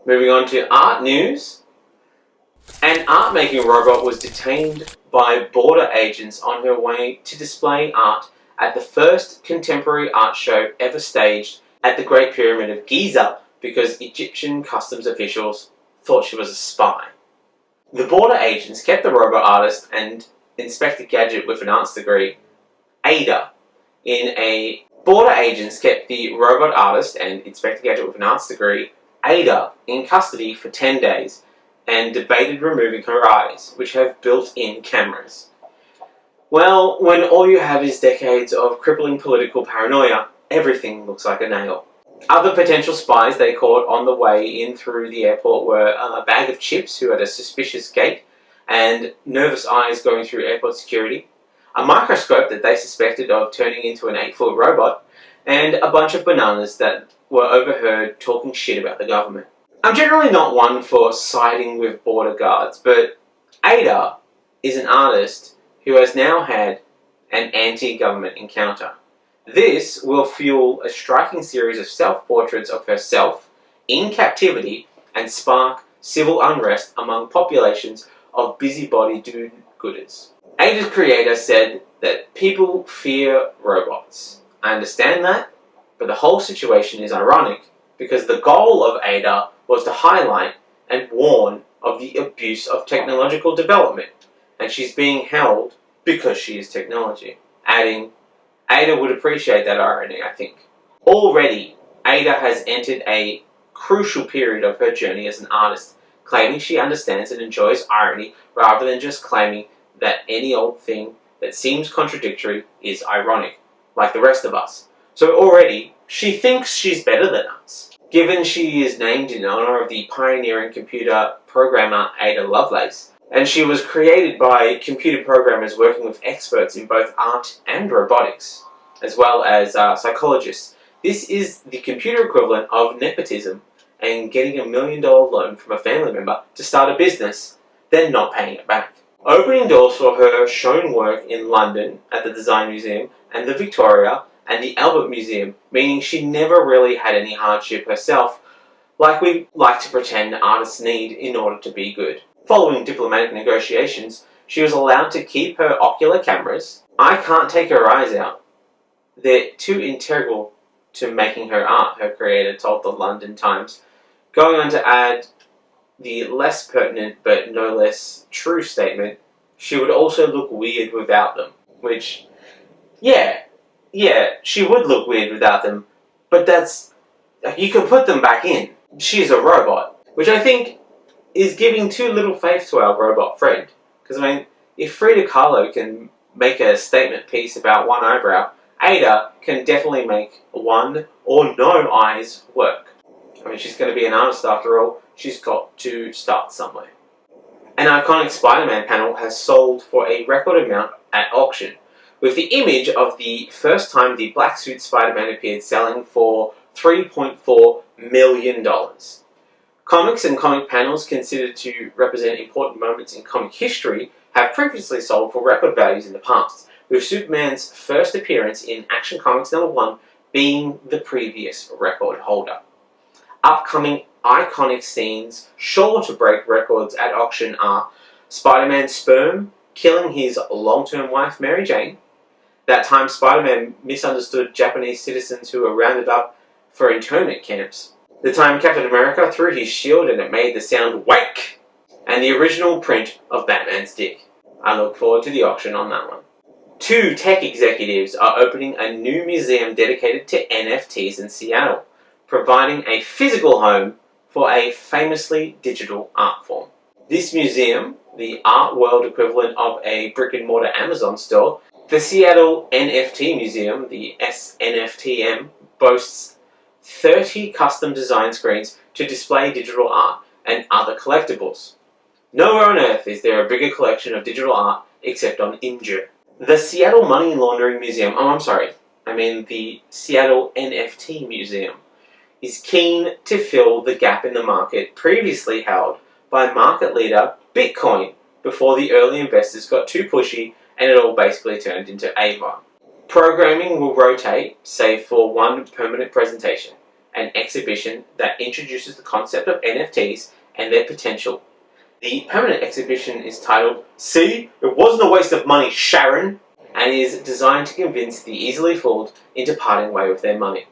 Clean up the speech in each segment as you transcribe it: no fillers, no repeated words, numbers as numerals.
Moving on to art news. An art-making robot was detained by border agents on her way to display art at the first contemporary art show ever staged at the Great Pyramid of Giza because Egyptian customs officials thought she was a spy. The border agents kept the robot artist and Inspector Gadget with an arts degree, Ada, Border agents kept the robot artist and Inspector Gadget with an arts degree, Ada, in custody for 10 days and debated removing her eyes, which have built-in cameras. Well, when all you have is decades of crippling political paranoia, everything looks like a nail. Other potential spies they caught on the way in through the airport were a bag of chips who had a suspicious gait and nervous eyes going through airport security, a microscope that they suspected of turning into an 8-foot robot, and a bunch of bananas that were overheard talking shit about the government. I'm generally not one for siding with border guards, but Ada is an artist who has now had an anti-government encounter. This will fuel a striking series of self-portraits of herself in captivity and spark civil unrest among populations of busybody do-gooders. Ada's creator said that people fear robots. I understand that, but the whole situation is ironic because the goal of Ada was to highlight and warn of the abuse of technological development, and she's being held because she is technology. Adding, Ada would appreciate that irony, I think. Already, Ada has entered a crucial period of her journey as an artist, claiming she understands and enjoys irony rather than just claiming that any old thing that seems contradictory is ironic, like the rest of us. So already, she thinks she's better than us. Given she is named in honor of the pioneering computer programmer Ada Lovelace, and she was created by computer programmers working with experts in both art and robotics, as well as psychologists. This is the computer equivalent of nepotism and getting $1 million loan from a family member to start a business, then not paying it back. Opening doors for her shown work in London at the Design Museum and the Victoria and the Albert Museum, meaning she never really had any hardship herself, like we like to pretend artists need in order to be good. Following diplomatic negotiations, she was allowed to keep her ocular cameras. I can't take her eyes out. They're too integral to making her art, her creator told the London Times, going on to add the less pertinent but no less true statement, she would also look weird without them. Which, yeah, she would look weird without them, but you can put them back in. She's a robot, which I think is giving too little faith to our robot friend. Because, if Frida Kahlo can make a statement piece about one eyebrow, Ada can definitely make one or no eyes work. She's going to be an artist after all. She's got to start somewhere. An iconic Spider-Man panel has sold for a record amount at auction, with the image of the first time the black suit Spider-Man appeared selling for $3.4 million. Comics and comic panels considered to represent important moments in comic history have previously sold for record values in the past, with Superman's first appearance in Action Comics #1 being the previous record holder. Upcoming iconic scenes sure to break records at auction are Spider-Man's sperm killing his long-term wife Mary Jane, that time Spider-Man misunderstood Japanese citizens who were rounded up for internment camps, the time Captain America threw his shield and it made the sound wake, and the original print of Batman's dick. I look forward to the auction on that one. 2 tech executives are opening a new museum dedicated to NFTs in Seattle, providing a physical home for a famously digital art form. This museum, the art world equivalent of a brick-and-mortar Amazon store, the Seattle NFT Museum, the SNFTM, boasts 30 custom design screens to display digital art and other collectibles. Nowhere on earth is there a bigger collection of digital art except on Imgur. The Seattle Money Laundering Museum, the Seattle NFT Museum, is keen to fill the gap in the market previously held by market leader Bitcoin before the early investors got too pushy and it all basically turned into Avon. Programming will rotate, save for one permanent presentation, an exhibition that introduces the concept of NFTs and their potential. The permanent exhibition is titled "See, It Wasn't a Waste of Money, Sharon," and is designed to convince the easily fooled into parting way with their money.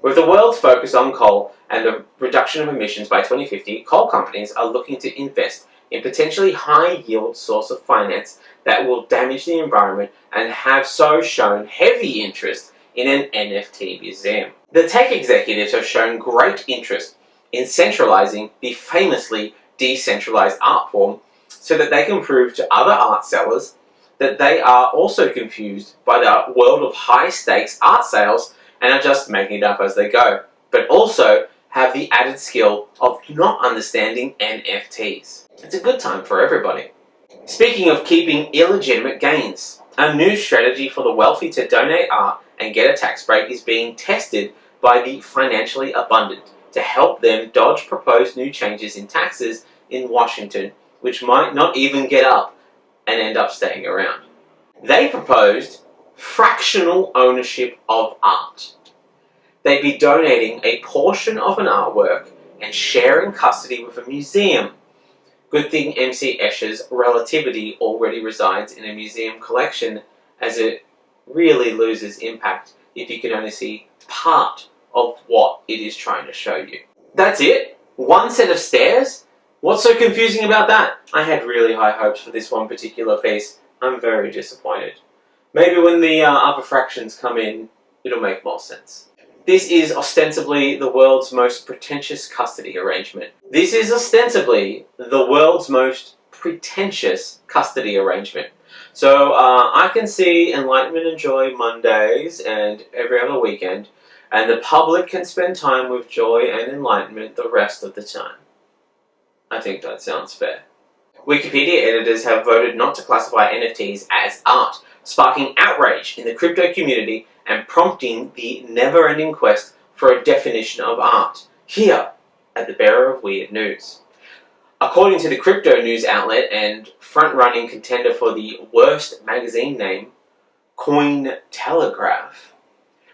With the world's focus on coal and the reduction of emissions by 2050, coal companies are looking to invest in potentially high-yield source of finance that will damage the environment and have so shown heavy interest in an NFT museum. The tech executives have shown great interest in centralizing the famously decentralized art form so that they can prove to other art sellers that they are also confused by the world of high-stakes art sales and are just making it up as they go, but also have the added skill of not understanding NFTs. It's a good time for everybody. Speaking of keeping illegitimate gains, a new strategy for the wealthy to donate art and get a tax break is being tested by the financially abundant to help them dodge proposed new changes in taxes in Washington, which might not even get up and end up staying around. They proposed fractional ownership of art. They'd be donating a portion of an artwork and sharing custody with a museum. Good thing MC Escher's Relativity already resides in a museum collection, as it really loses impact if you can only see part of what it is trying to show you. That's it? One set of stairs? What's so confusing about that? I had really high hopes for this one particular piece. I'm very disappointed. Maybe when the other fractions come in, it'll make more sense. This is ostensibly the world's most pretentious custody arrangement. This is ostensibly the world's most pretentious custody arrangement. So I can see Enlightenment and Joy Mondays and every other weekend, and the public can spend time with Joy and Enlightenment the rest of the time. I think that sounds fair. Wikipedia editors have voted not to classify NFTs as art, sparking outrage in the crypto community and prompting the never-ending quest for a definition of art, here at the Bearer of Weird News. According to the crypto news outlet and front-running contender for the worst magazine name, Cointelegraph,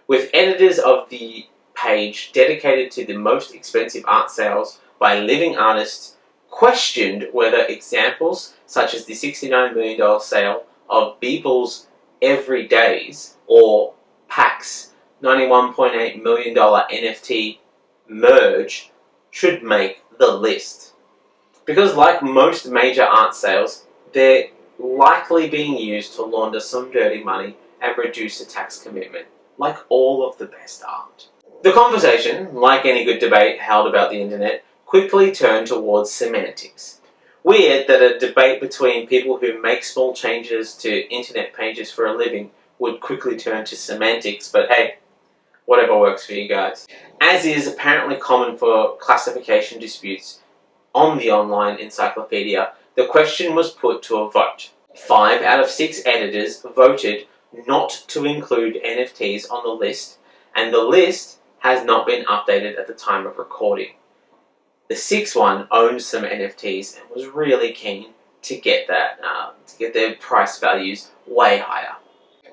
with editors of the page dedicated to the most expensive art sales by living artists, questioned whether examples such as the $69 million sale of Beeple's Everydays or Pax $91.8 million NFT merge should make the list. Because like most major art sales, they're likely being used to launder some dirty money and reduce a tax commitment, like all of the best art. The conversation, like any good debate held about the internet, quickly turned towards semantics. Weird that a debate between people who make small changes to internet pages for a living would quickly turn to semantics, but hey, whatever works for you guys. As is apparently common for classification disputes on the online encyclopedia, the question was put to a vote. 5 out of 6 editors voted not to include NFTs on the list, and the list has not been updated at the time of recording. The 6th one owned some NFTs and was really keen to get their price values way higher.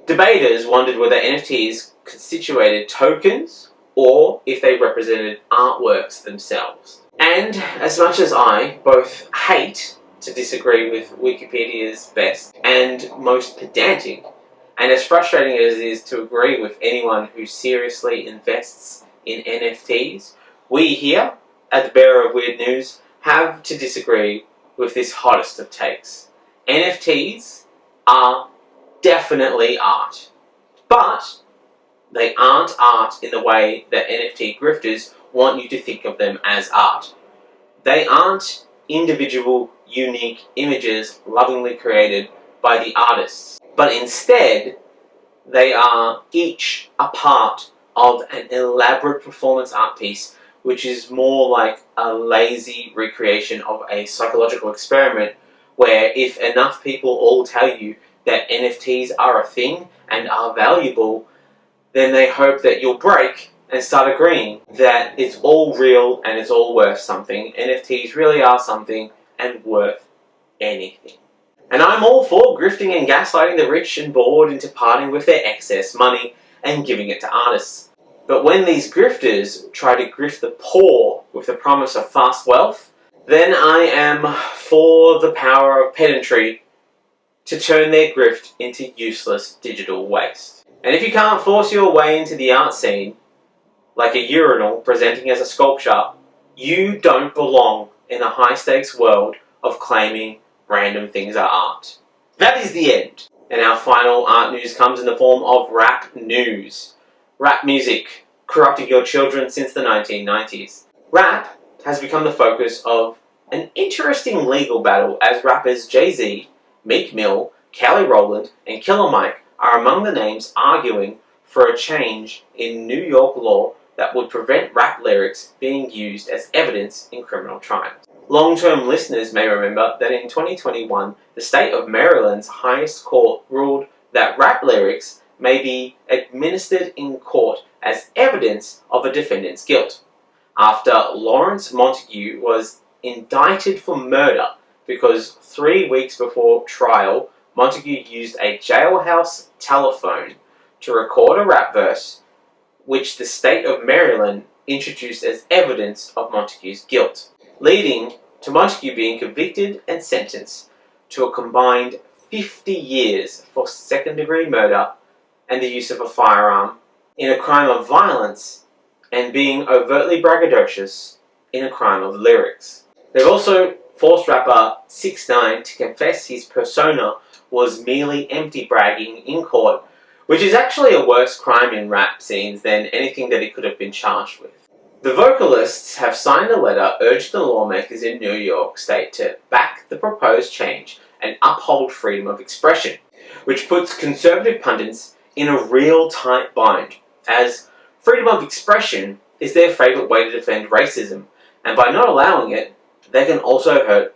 Debaters wondered whether NFTs constituted tokens or if they represented artworks themselves. And as much as I both hate to disagree with Wikipedia's best and most pedantic, and as frustrating as it is to agree with anyone who seriously invests in NFTs, we here at the Bearer of Weird News have to disagree with this hottest of takes. NFTs are definitely art, but they aren't art in the way that NFT grifters want you to think of them as art. They aren't individual, unique images lovingly created by the artists, but instead they are each a part of an elaborate performance art piece, which is more like a lazy recreation of a psychological experiment where if enough people all tell you that NFTs are a thing and are valuable, then they hope that you'll break and start agreeing that it's all real and it's all worth something. NFTs really are something and worth anything. And I'm all for grifting and gaslighting the rich and bored into parting with their excess money and giving it to artists. But when these grifters try to grift the poor with the promise of fast wealth, then I am for the power of pedantry to turn their grift into useless digital waste. And if you can't force your way into the art scene, like a urinal presenting as a sculpture, you don't belong in a high-stakes world of claiming random things are art. That is the end. And our final art news comes in the form of rap news. Rap music, corrupting your children since the 1990s. Rap has become the focus of an interesting legal battle as rappers Jay-Z, Meek Mill, Kelly Rowland, and Killer Mike are among the names arguing for a change in New York law that would prevent rap lyrics being used as evidence in criminal trials. Long-term listeners may remember that in 2021, the state of Maryland's highest court ruled that rap lyrics may be administered in court as evidence of a defendant's guilt, after Lawrence Montague was indicted for murder because 3 weeks before trial, Montague used a jailhouse telephone to record a rap verse, which the state of Maryland introduced as evidence of Montague's guilt, leading to Montague being convicted and sentenced to a combined 50 years for second-degree murder and the use of a firearm in a crime of violence and being overtly braggadocious in a crime of lyrics. They've also forced rapper 6ix9ine to confess his persona was merely empty bragging in court, which is actually a worse crime in rap scenes than anything that he could have been charged with. The vocalists have signed a letter urging the lawmakers in New York State to back the proposed change and uphold freedom of expression, which puts conservative pundits in a real tight bind, as freedom of expression is their favourite way to defend racism, and by not allowing it, they can also hurt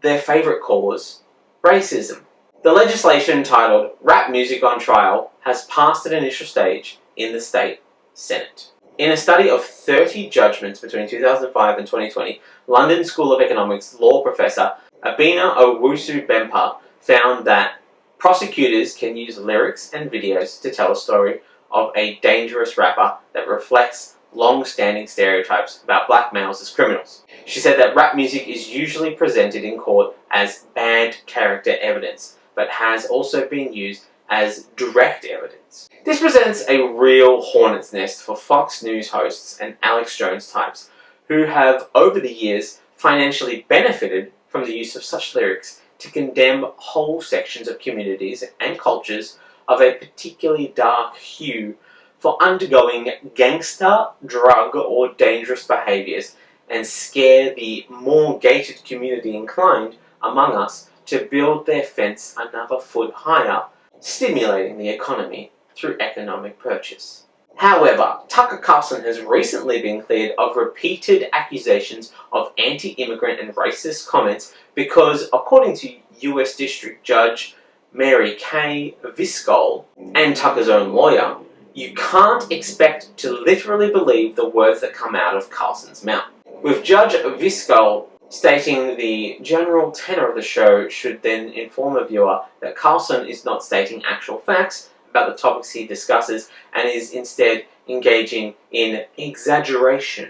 their favourite cause, racism. The legislation titled Rap Music on Trial has passed an initial stage in the state Senate. In a study of 30 judgments between 2005 and 2020, London School of Economics law professor Abina Owusu-Bempah found that prosecutors can use lyrics and videos to tell a story of a dangerous rapper that reflects long-standing stereotypes about black males as criminals. She said that rap music is usually presented in court as bad character evidence, but has also been used as direct evidence. This presents a real hornet's nest for Fox News hosts and Alex Jones types, who have, over the years, financially benefited from the use of such lyrics to condemn whole sections of communities and cultures of a particularly dark hue for undergoing gangster, drug, or dangerous behaviours, and scare the more gated community inclined among us to build their fence another foot higher, stimulating the economy through economic purchase. However, Tucker Carlson has recently been cleared of repeated accusations of anti-immigrant and racist comments because, according to US District Judge Mary Kay Viscol and Tucker's own lawyer, you can't expect to literally believe the words that come out of Carlson's mouth. With Judge Viscol stating the general tenor of the show should then inform a viewer that Carlson is not stating actual facts about the topics he discusses and is instead engaging in exaggeration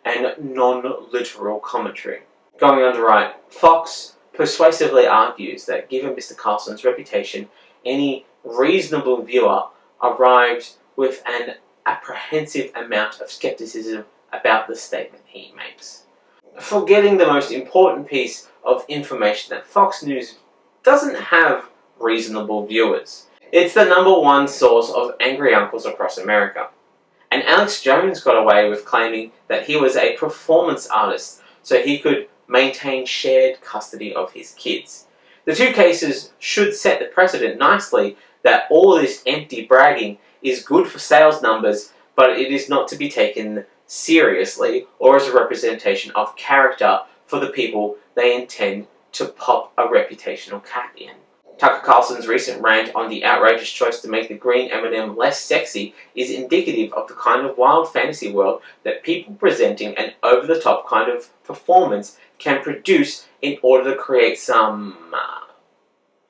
and non-literal commentary. Going on to write, Fox persuasively argues that given Mr. Carlson's reputation, any reasonable viewer arrived with an apprehensive amount of skepticism about the statement he makes, forgetting the most important piece of information that Fox News doesn't have reasonable viewers. It's the #1 source of angry uncles across America. And Alex Jones got away with claiming that he was a performance artist so he could maintain shared custody of his kids. The two cases should set the precedent nicely that all this empty bragging is good for sales numbers, but it is not to be taken seriously or as a representation of character for the people they intend to pop a reputational cap in. Tucker Carlson's recent rant on the outrageous choice to make the green M&M less sexy is indicative of the kind of wild fantasy world that people presenting an over-the-top kind of performance can produce in order to create some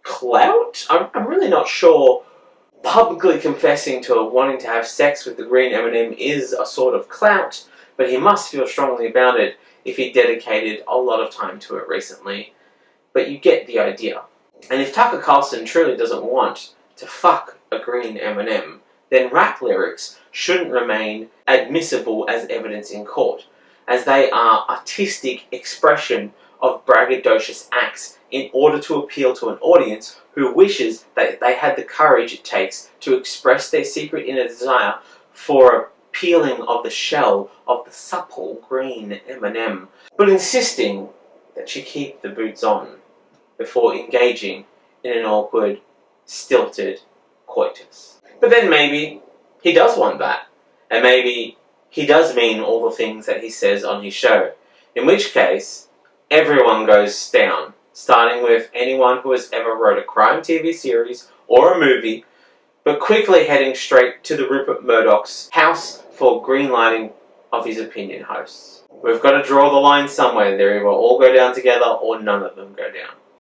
clout? I'm really not sure publicly confessing to wanting to have sex with the green M&M is a sort of clout, but he must feel strongly about it if he dedicated a lot of time to it recently. But you get the idea. And if Tucker Carlson truly doesn't want to fuck a green M&M, then rap lyrics shouldn't remain admissible as evidence in court, as they are artistic expression of braggadocious acts in order to appeal to an audience who wishes that they had the courage it takes to express their secret inner desire for a peeling of the shell of the supple green M&M, but insisting that she keep the boots on before engaging in an awkward, stilted coitus. But then maybe he does want that, and maybe he does mean all the things that he says on his show, in which case everyone goes down, starting with anyone who has ever wrote a crime TV series or a movie, but quickly heading straight to the Rupert Murdoch's house for greenlighting of his opinion hosts. We've got to draw the line somewhere. They either all go down together or none of them go down.